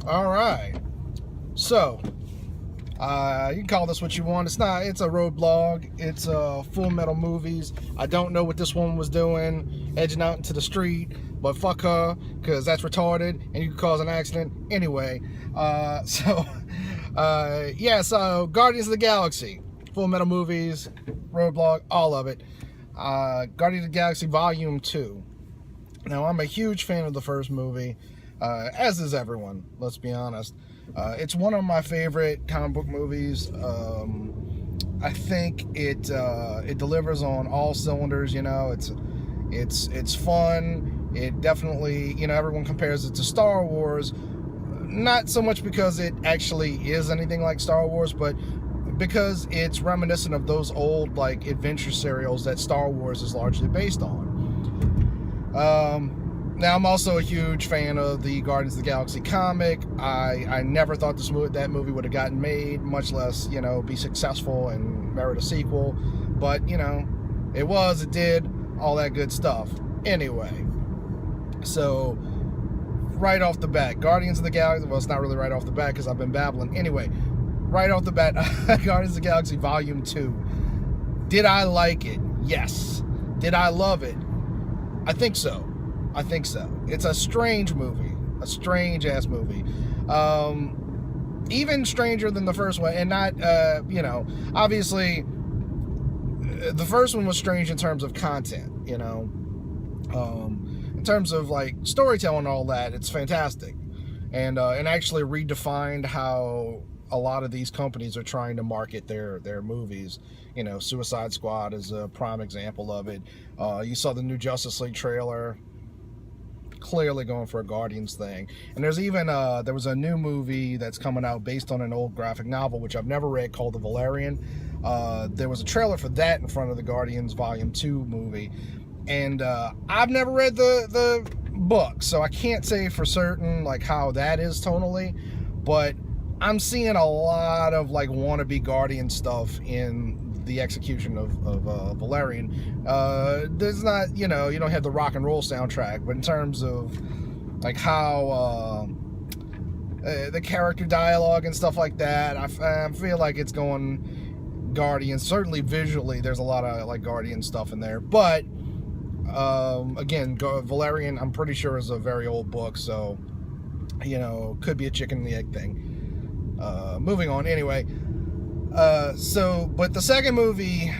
All right. So, you can call this what you want. It's not. It's a road blog. It's Full Metal Movies. I don't know what this woman was doing, edging out into the street, but fuck her, because that's retarded, and you can cause an accident anyway. So Guardians of the Galaxy, Full Metal Movies, road blog, all of it. Guardians of the Galaxy Volume 2. Now, I'm a huge fan of the first movie, as is everyone, let's be honest. It's one of my favorite comic book movies. I think it delivers on all cylinders. It's fun. It definitely, everyone compares it to Star Wars, not so much because it actually is anything like Star Wars, but because it's reminiscent of those old adventure serials that Star Wars is largely based on. Now, I'm also a huge fan of the Guardians of the Galaxy comic. I never thought that movie would have gotten made, much less, be successful and merit a sequel. But, it did, all that good stuff. Anyway, so, right off the bat, Guardians of the Galaxy, well, it's not really right off the bat because I've been babbling. Anyway, right off the bat, Guardians of the Galaxy Volume 2. Did I like it? Yes. Did I love it? I think so. It's a strange movie. A strange-ass movie. Even stranger than the first one. And not, obviously, the first one was strange in terms of content, in terms of, storytelling and all that, it's fantastic. And actually redefined how a lot of these companies are trying to market their movies. Suicide Squad is a prime example of it. You saw the new Justice League trailer, clearly going for a Guardians thing. And there's even there was a new movie that's coming out based on an old graphic novel, which I've never read, called The Valerian. There was a trailer for that in front of the Guardians Volume 2 movie. And I've never read the book, so I can't say for certain how that is tonally, but I'm seeing a lot of wannabe Guardian stuff in the execution of Valerian. There's not, you don't have the rock and roll soundtrack, but in terms of how the character dialogue and stuff like that, I feel like it's going Guardian. Certainly visually, there's a lot of Guardian stuff in there, but again, Valerian, I'm pretty sure is a very old book, so could be a chicken and the egg thing. Moving on, anyway. But the second movie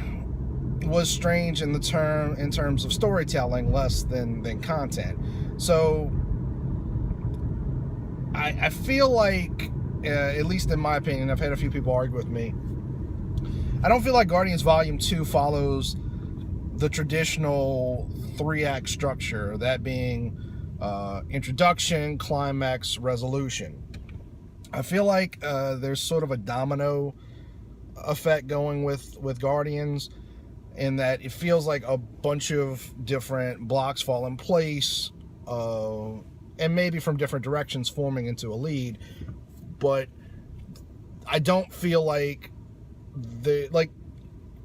was strange in terms of storytelling, less than content. So I feel like, at least in my opinion, I've had a few people argue with me, I don't feel like Guardians Volume 2 follows the traditional 3-act structure, that being introduction, climax, resolution. I feel like there's sort of a domino effect going with Guardians, in that it feels like a bunch of different blocks fall in place, and maybe from different directions forming into a lead, but I don't feel like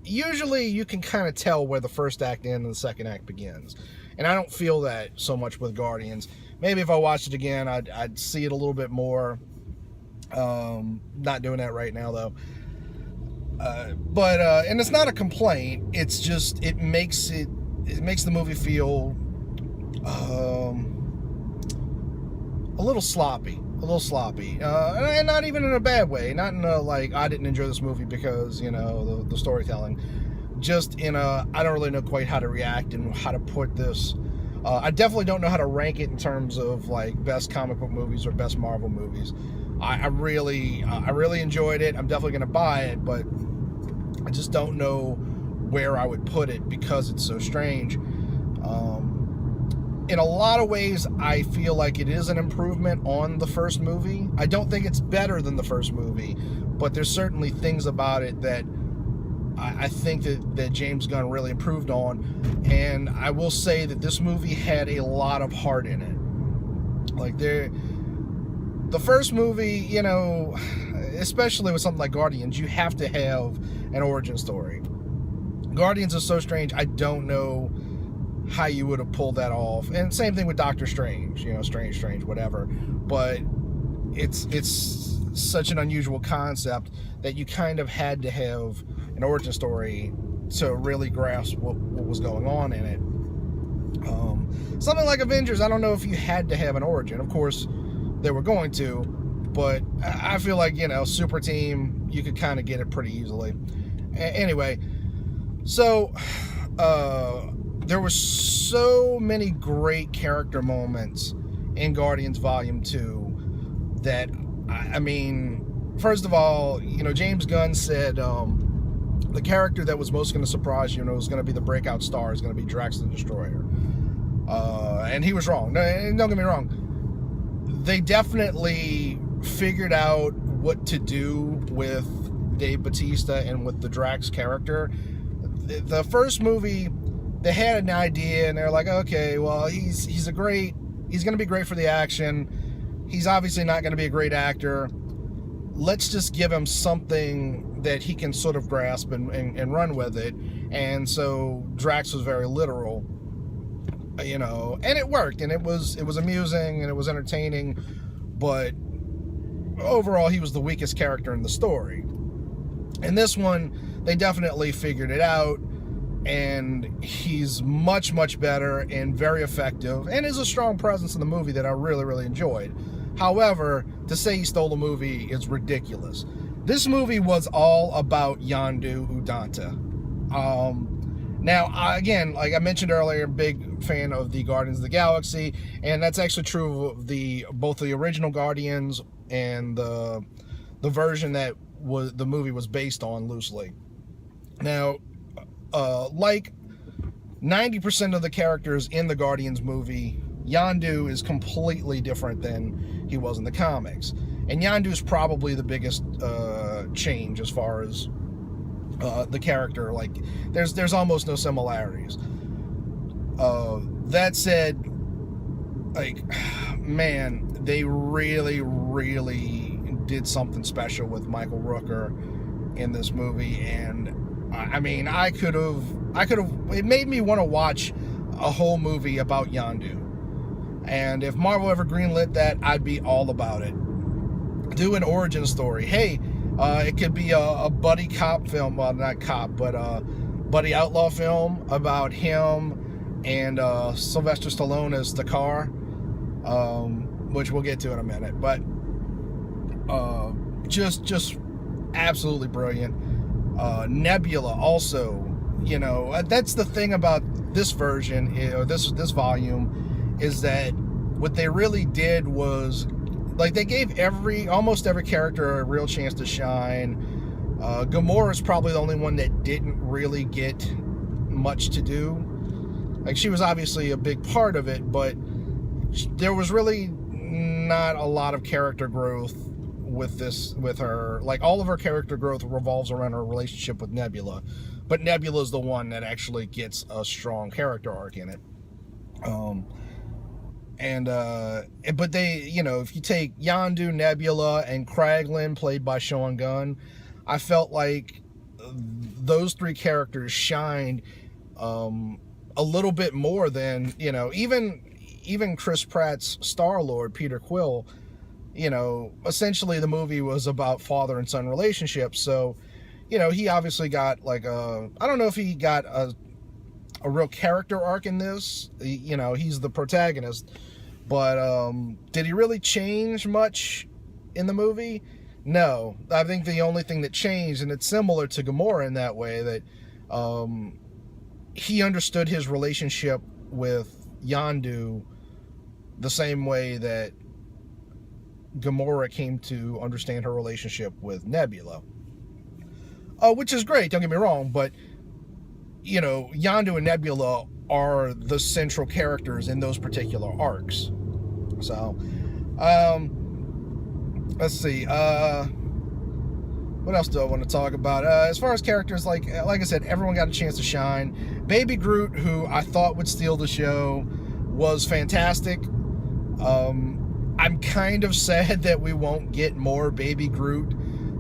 usually you can kind of tell where the first act ends and the second act begins, and I don't feel that so much with Guardians. Maybe if I watched it again, I'd see it a little bit more. Not doing that right now though. But and it's not a complaint. It's just it makes the movie feel a little sloppy, and not even in a bad way. Not in a I didn't enjoy this movie because the storytelling. Just in a I don't really know quite how to react and how to put this. I definitely don't know how to rank it in terms of best comic book movies or best Marvel movies. I really enjoyed it. I'm definitely gonna buy it, but I just don't know where I would put it because it's so strange. In a lot of ways, I feel like it is an improvement on the first movie. I don't think it's better than the first movie, but there's certainly things about it that I think that James Gunn really improved on. And I will say that this movie had a lot of heart in it. The first movie, especially with something like Guardians, you have to have an origin story. Guardians is so strange, I don't know how you would have pulled that off. And same thing with Doctor Strange, Strange, whatever. But it's such an unusual concept that you kind of had to have an origin story to really grasp what was going on in it. Something like Avengers, I don't know if you had to have an origin. Of course, they were going to, but I feel like, Super Team, you could kind of get it pretty easily. Anyway, so there were so many great character moments in Guardians Volume 2 that, I mean, first of all, James Gunn said the character that was most going to surprise you, was going to be the breakout star, is going to be Drax the Destroyer. And he was wrong. Don't get me wrong. They definitely figured out what to do with Dave Bautista and with the Drax character. The first movie, they had an idea, and they're like, okay, well, he's going to be great for the action. He's obviously not going to be a great actor. Let's just give him something that he can sort of grasp and run with it. And so Drax was very literal, and it worked, and it was amusing, and it was entertaining, but overall he was the weakest character in the story. In this one, they definitely figured it out, and he's much, much better and very effective, and is a strong presence in the movie that I really, really enjoyed. However, to say he stole the movie is ridiculous. This movie was all about Yondu Udonta. Now, again, like I mentioned earlier, big fan of the Guardians of the Galaxy, and that's actually true of both the original Guardians and the version that the movie was based on loosely. Now, like 90% of the characters in the Guardians movie, Yondu is completely different than he was in the comics. And Yondu is probably the biggest change as far as the character. Like, there's almost no similarities. That said, like, man, they really, really did something special with Michael Rooker in this movie, and I mean, I could have. It made me want to watch a whole movie about Yondu. And if Marvel ever greenlit that, I'd be all about it. Do an origin story. Hey, it could be a buddy cop film. Well, not cop, but buddy outlaw film about him and Sylvester Stallone as the car, which we'll get to in a minute. But just absolutely brilliant. Nebula also, that's the thing about this version, this volume, is that what they really did was, like, they gave almost every character a real chance to shine. Gamora is probably the only one that didn't really get much to do. Like, she was obviously a big part of it, but there was really not a lot of character growth with her. Like, all of her character growth revolves around her relationship with Nebula, but Nebula is the one that actually gets a strong character arc in it. But they, if you take Yondu, Nebula, and Kraglin, played by Sean Gunn, I felt like those three characters shined a little bit more than, even Chris Pratt's Star-Lord, Peter Quill. Essentially the movie was about father and son relationships, so, he obviously got like I don't know if he got a real character arc in this. He's the protagonist, but did he really change much in the movie? No. I think the only thing that changed, and it's similar to Gamora in that way, that he understood his relationship with Yondu the same way that Gamora came to understand her relationship with Nebula, which is great, don't get me wrong, but Yondu and Nebula are the central characters in those particular arcs. So, let's see. What else do I want to talk about? As far as characters, like I said, everyone got a chance to shine. Baby Groot, who I thought would steal the show, was fantastic. I'm kind of sad that we won't get more Baby Groot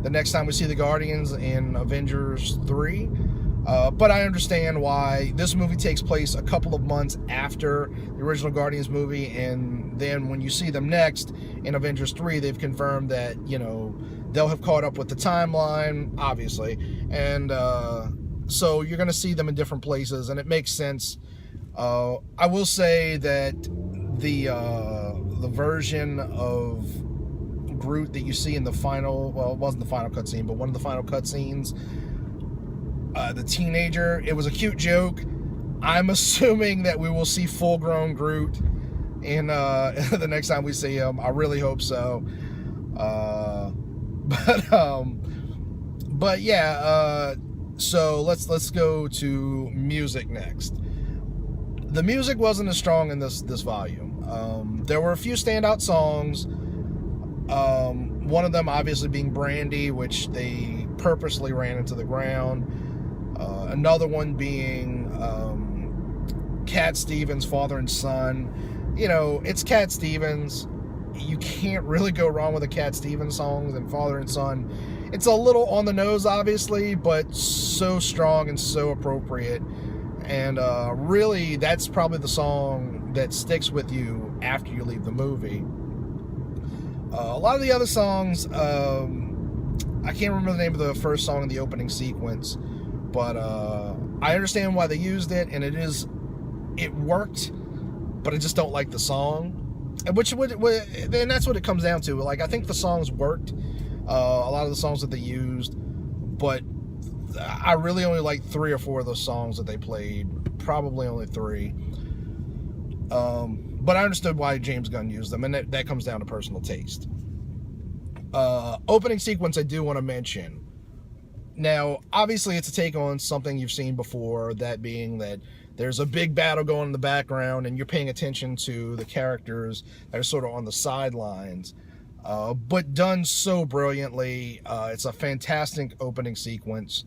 the next time we see the Guardians in Avengers 3. But I understand why. This movie takes place a couple of months after the original Guardians movie, and then when you see them next in Avengers 3, they've confirmed that, you know, they'll have caught up with the timeline, obviously. And so you're going to see them in different places, and it makes sense. I will say that the version of Groot that you see in the final, well, it wasn't the final cutscene, but one of the final cutscenes, the teenager, it was a cute joke. I'm assuming that we will see full-grown Groot in the next time we see him. I really hope so. But yeah, so let's go to music next. The music wasn't as strong in this volume. There were a few standout songs. One of them obviously being Brandy, which they purposely ran into the ground. Another one being Cat Stevens, Father and Son. You know, it's Cat Stevens. You can't really go wrong with a Cat Stevens song. And Father and Son, it's a little on the nose, obviously, but so strong and so appropriate. And really, that's probably the song that sticks with you after you leave the movie. A lot of the other songs, I can't remember the name of the first song in the opening sequence, but I understand why they used it, and it worked, but I just don't like the song. And that's what it comes down to. Like, I think the songs worked, a lot of the songs that they used, but I really only like 3 or 4 of those songs that they played. Probably only 3. But I understood why James Gunn used them, and that comes down to personal taste. Opening sequence I do want to mention. Now, obviously it's a take on something you've seen before, that being that there's a big battle going in the background and you're paying attention to the characters that are sort of on the sidelines. But done so brilliantly. It's a fantastic opening sequence.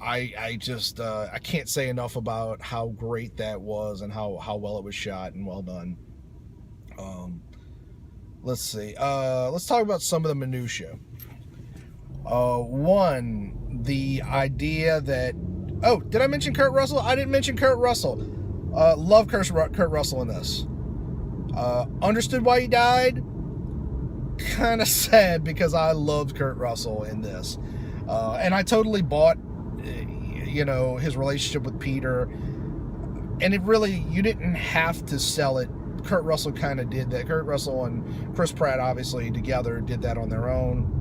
I just I can't say enough about how great that was and how well it was shot and well done. Let's see. Let's talk about some of the minutia. One, the idea that... Oh, did I mention Kurt Russell? I didn't mention Kurt Russell. Love Kurt Russell in this. Understood why he died. Kind of sad, because I loved Kurt Russell in this. And I totally bought, you know, his relationship with Peter. And it really, you didn't have to sell it. Kurt Russell kind of did that. Kurt Russell and Chris Pratt, obviously, together did that on their own.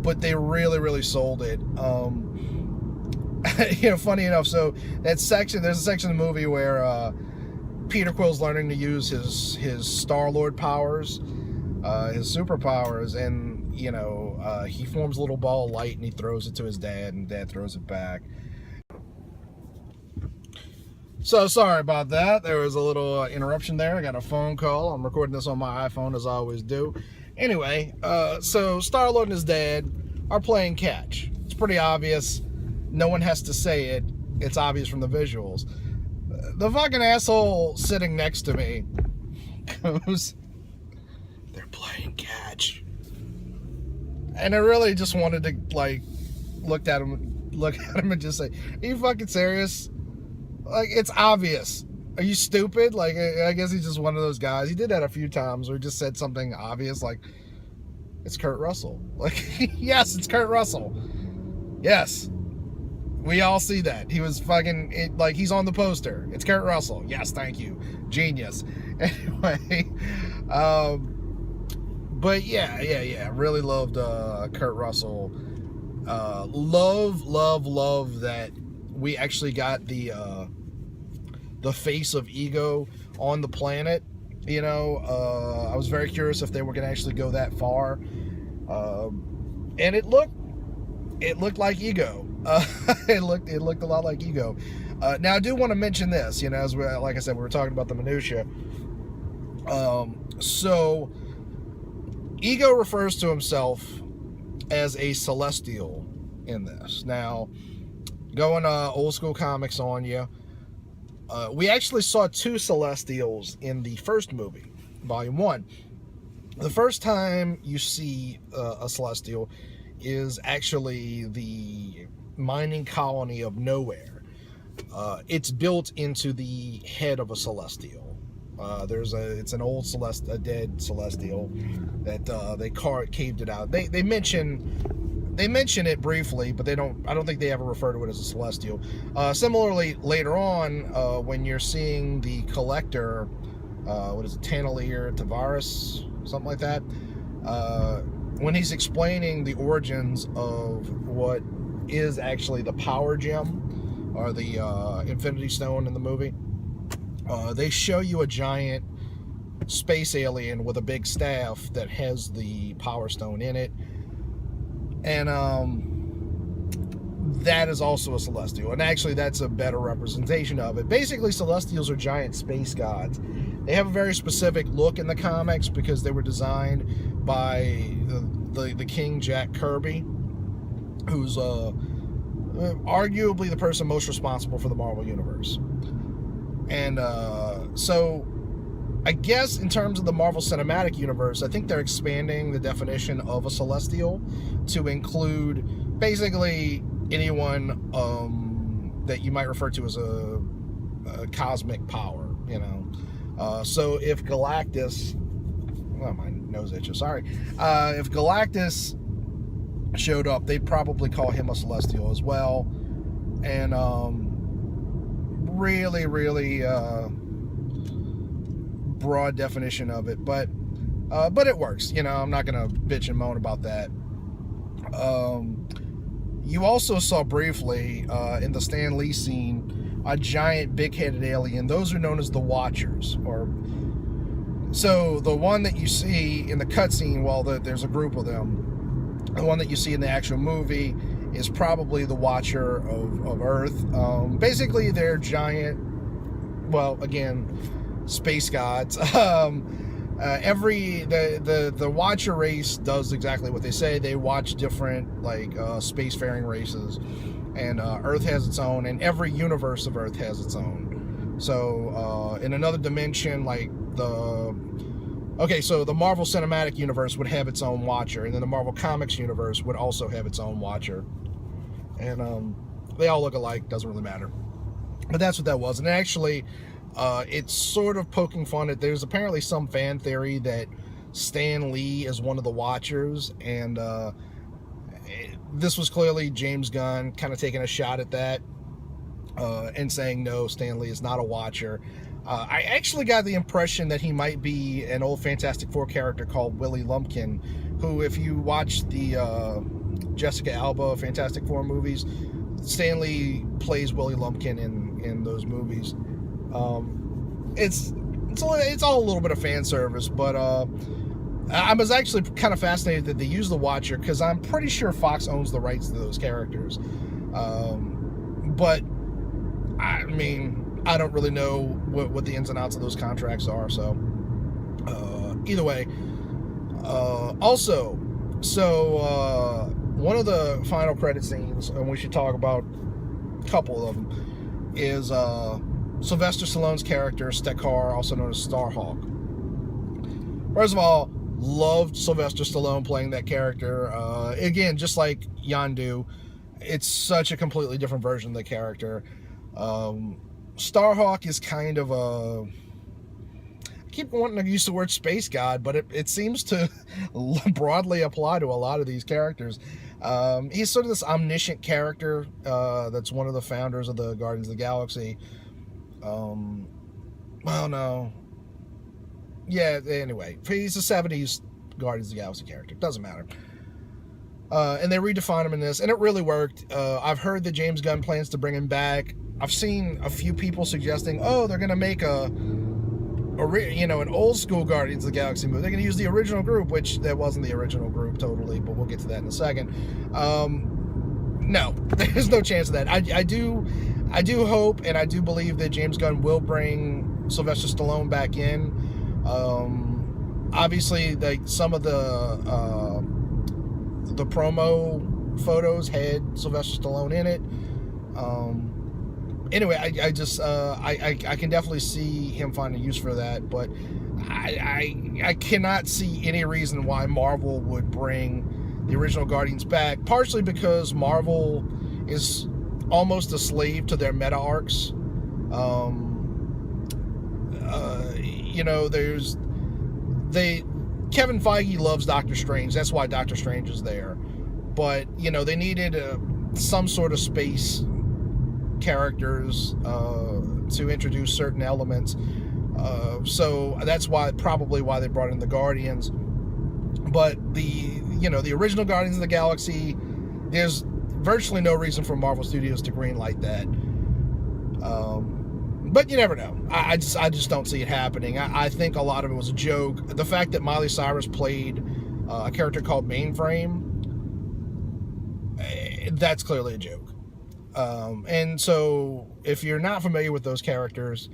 But they really, really sold it. You know, funny enough, so there's a section of the movie where Peter Quill's learning to use his Star-Lord powers, his superpowers, and, you know, he forms a little ball of light and he throws it to his dad, and Dad throws it back. So sorry about that. There was a little interruption there. I got a phone call. I'm recording this on my iPhone, as I always do. Anyway, so Star-Lord and his dad are playing catch. It's pretty obvious. No one has to say it. It's obvious from the visuals. The fucking asshole sitting next to me goes, "They're playing catch." And I really just wanted to, like, look at him and just say, "Are you fucking serious? Like, it's obvious. Are you stupid?" Like, I guess he's just one of those guys. He did that a few times where he just said something obvious, like, "It's Kurt Russell." Like, yes, it's Kurt Russell. Yes. We all see that. He was fucking, like, he's on the poster. It's Kurt Russell. Yes, thank you. Genius. Anyway, but yeah. Really loved Kurt Russell. Love that we actually got the face of Ego on the planet. You know, I was very curious if they were going to actually go that far. And it looked like Ego. It looked a lot like Ego. Now I do want to mention this, you know, as we, like I said, we were talking about the minutia. So Ego refers to himself as a Celestial in this. Now, going old school comics on you, we actually saw 2 Celestials in the first movie, Volume 1. The first time you see a Celestial is actually the mining colony of Nowhere. It's built into the head of a Celestial. It's an old a dead Celestial that they caved it out. They mention it briefly, but I don't think they ever refer to it as a Celestial. Similarly, later on, when you're seeing the Collector, what is it, Tanelier Tavares, something like that, when he's explaining the origins of what is actually the Power Gem, or the Infinity Stone in the movie, they show you a giant space alien with a big staff that has the Power Stone in it, and that is also a Celestial, and actually that's a better representation of it. Basically, Celestials are giant space gods. They have a very specific look in the comics because they were designed by the King Jack Kirby, who's arguably the person most responsible for the Marvel Universe. And so I guess in terms of the Marvel Cinematic Universe, I think they're expanding the definition of a Celestial to include basically anyone that you might refer to as a cosmic power, you know. So if Galactus, oh, my nose itches, sorry. If Galactus showed up, they'd probably call him a Celestial as well. And really broad definition of it, but it works. You know, I'm not gonna bitch and moan about that. You also saw briefly in the Stan Lee scene a giant big-headed alien. Those are known as the Watchers. So the one that you see in the cutscene, well, there's a group of them. The one that you see in the actual movie is probably the Watcher of Earth. Basically, they're giant, well, again, space gods. The Watcher race does exactly what they say. They watch different, like, spacefaring races, and Earth has its own, and every universe of Earth has its own. So in another dimension, like so the Marvel Cinematic Universe would have its own Watcher, and then the Marvel Comics universe would also have its own Watcher. And they all look alike, doesn't really matter. But that's what that was. And actually, it's sort of poking fun at, there's apparently some fan theory that Stan Lee is one of the Watchers, and this was clearly James Gunn kind of taking a shot at that, and saying, no, Stan Lee is not a Watcher. I actually got the impression that he might be an old Fantastic Four character called Willie Lumpkin, who, if you watch the Jessica Alba Fantastic Four movies, Stan Lee plays Willie Lumpkin in those movies. It's all a little bit of fan service, but I was actually kind of fascinated that they use the Watcher, because I'm pretty sure Fox owns the rights to those characters. But I mean, I don't really know what the ins and outs of those contracts are. So either way, also, so one of the final credit scenes, and we should talk about a couple of them, is Sylvester Stallone's character, Stekar, also known as Starhawk. First of all, loved Sylvester Stallone playing that character. Again, just like Yondu, it's such a completely different version of the character. Starhawk is kind of I keep wanting to use the word space god, but it seems to broadly apply to a lot of these characters. He's sort of this omniscient character that's one of the founders of the Guardians of the Galaxy. Well, no. Yeah, anyway, he's a 70s Guardians of the Galaxy character. Doesn't matter. And they redefined him in this, and it really worked. I've heard that James Gunn plans to bring him back. I've seen a few people suggesting, oh, they're going to make an old school Guardians of the Galaxy movie. They're going to use the original group, which that wasn't the original group totally, but we'll get to that in a second. No, there's no chance of that. I do hope, and I do believe that James Gunn will bring Sylvester Stallone back in. Obviously, like, some of the promo photos had Sylvester Stallone in it. Anyway, I can definitely see him finding use for that, but I cannot see any reason why Marvel would bring the original Guardians back, partially because Marvel is almost a slave to their meta arcs. there's Kevin Feige loves Doctor Strange. That's why Doctor Strange is there. But they needed some sort of space characters to introduce certain elements. So that's probably why they brought in the Guardians. But the original Guardians of the Galaxy, there's virtually no reason for Marvel Studios to greenlight that. But you never know. I just don't see it happening. I think a lot of it was a joke. The fact that Miley Cyrus played a character called Mainframe, that's clearly a joke. And so if you're not familiar with those characters,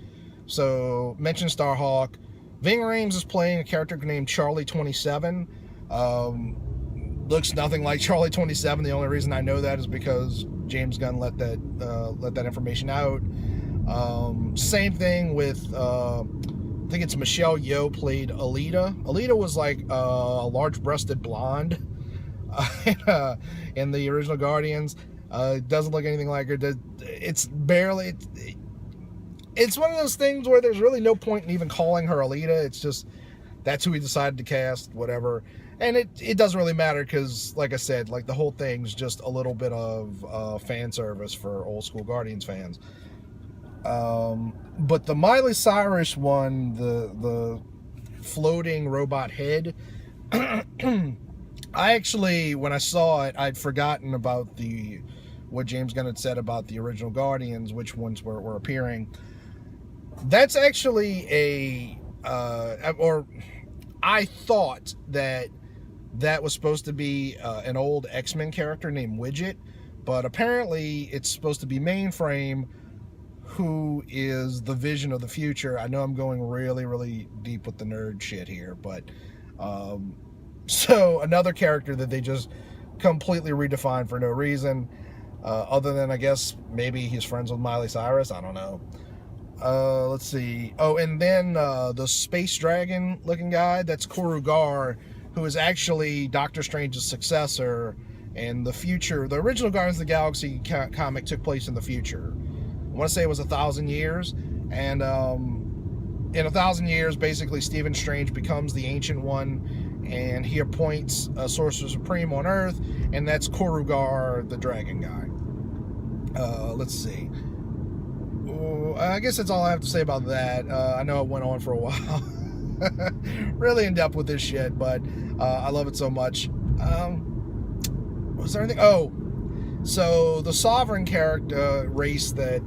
so mention Starhawk. Ving Rhames is playing a character named Charlie 27. Looks nothing like Charlie 27. The only reason I know that is because James Gunn let that information out. Same thing with I think it's Michelle Yeoh played Alita. Alita was like a large-breasted blonde in the original Guardians. Doesn't look anything like her. It's barely. It's one of those things where there's really no point in even calling her Alita. It's just that's who we decided to cast, whatever. And it doesn't really matter because, like I said, like the whole thing's just a little bit of fan service for old school Guardians fans. But the Miley Cyrus one, the floating robot head, I actually, when I saw it, I'd forgotten about what James Gunn had said about the original Guardians, which ones were appearing. That's actually or I thought that was supposed to be an old X-Men character named Widget, but apparently it's supposed to be Mainframe, who is the Vision of the future. I know I'm going really, really deep with the nerd shit here, but so another character that they just completely redefined for no reason, other than I guess maybe he's friends with Miley Cyrus. I don't know. Let's see. Oh, and then the space dragon looking guy, that's Korugar, who is actually Doctor Strange's successor in the future. The original Guardians of the Galaxy comic took place in the future. I want to say it was 1,000 years, and in 1,000 years, basically Stephen Strange becomes the Ancient One, and he appoints a Sorcerer Supreme on Earth, and that's Korugar, the dragon guy. Let's see. I guess that's all I have to say about that. I know it went on for a while. Really in depth with this shit, but I love it so much. Was there anything? Oh, so the Sovereign character race that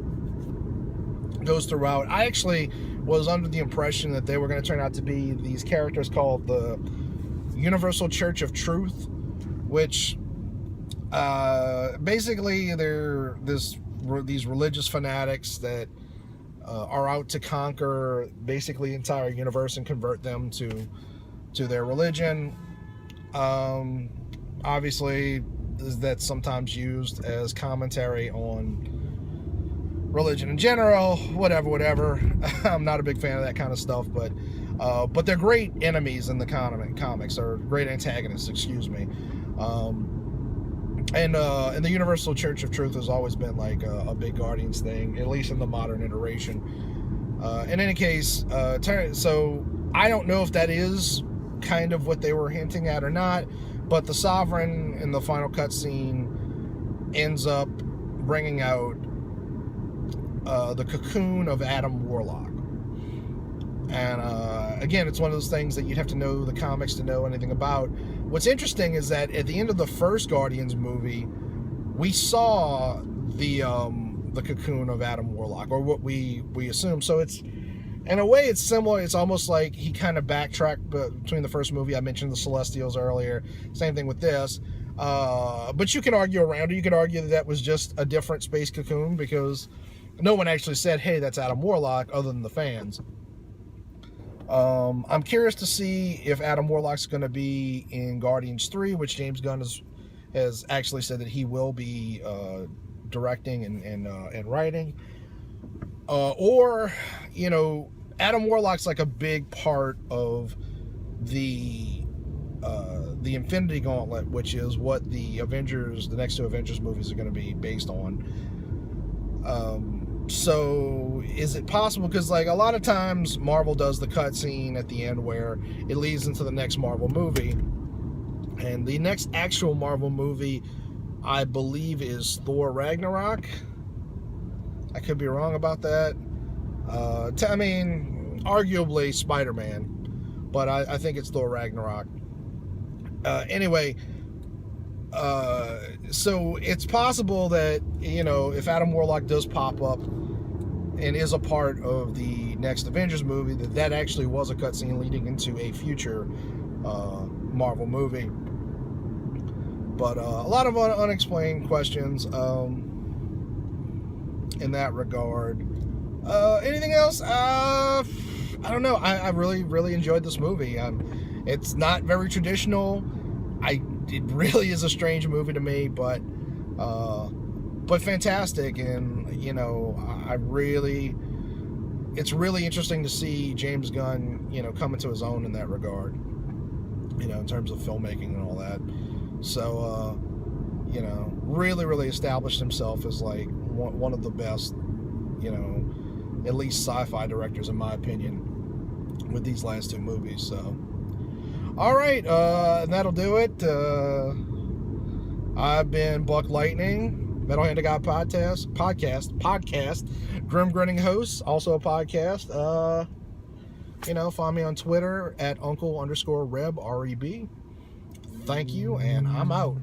goes throughout, I actually was under the impression that they were going to turn out to be these characters called the Universal Church of Truth, which basically they're these religious fanatics that are out to conquer basically the entire universe and convert them to their religion. Obviously, that's sometimes used as commentary on religion in general. Whatever. I'm not a big fan of that kind of stuff, but they're great enemies in the comics, or great antagonists, excuse me. And the Universal Church of Truth has always been like a big Guardians thing, at least in the modern iteration. In any case, so I don't know if that is kind of what they were hinting at or not, but the Sovereign in the final cutscene ends up bringing out the cocoon of Adam Warlock. And again, it's one of those things that you'd have to know the comics to know anything about. What's interesting is that at the end of the first Guardians movie, we saw the cocoon of Adam Warlock, or what we assume. So it's, in a way, it's similar. It's almost like he kind of backtracked between the first movie. I mentioned the Celestials earlier. Same thing with this. But you can argue around it. You can argue that was just a different space cocoon, because no one actually said, hey, that's Adam Warlock, other than the fans. I'm curious to see if Adam Warlock's going to be in Guardians 3, which James Gunn has actually said that he will be directing and writing. Or, Adam Warlock's like a big part of the Infinity Gauntlet, which is what the next two Avengers movies are going to be based on. So is it possible, because like a lot of times Marvel does the cutscene at the end where it leads into the next Marvel movie, and the next actual Marvel movie I believe is Thor Ragnarok. I could be wrong about that. I mean, arguably Spider-Man, but I think it's Thor Ragnarok. Anyway, so it's possible that, you know, if Adam Warlock does pop up and is a part of the next Avengers movie, that actually was a cutscene leading into a future Marvel movie. But a lot of unexplained questions in that regard. Anything else? I don't know. I really enjoyed this movie. It's not very traditional. It really is a strange movie to me, but fantastic. And you know, it's really interesting to see James Gunn, you know, come into his own in that regard, you know, in terms of filmmaking and all that. So you know, really established himself as like one of the best, you know, at least sci-fi directors in my opinion, with these last two movies. So all right, that'll do it. I've been Buck Lightning, Metal Hand of God podcast, Grim Grinning Hosts, also a podcast. You know, find me on Twitter at Uncle_Reb, REB. Thank you, and I'm out.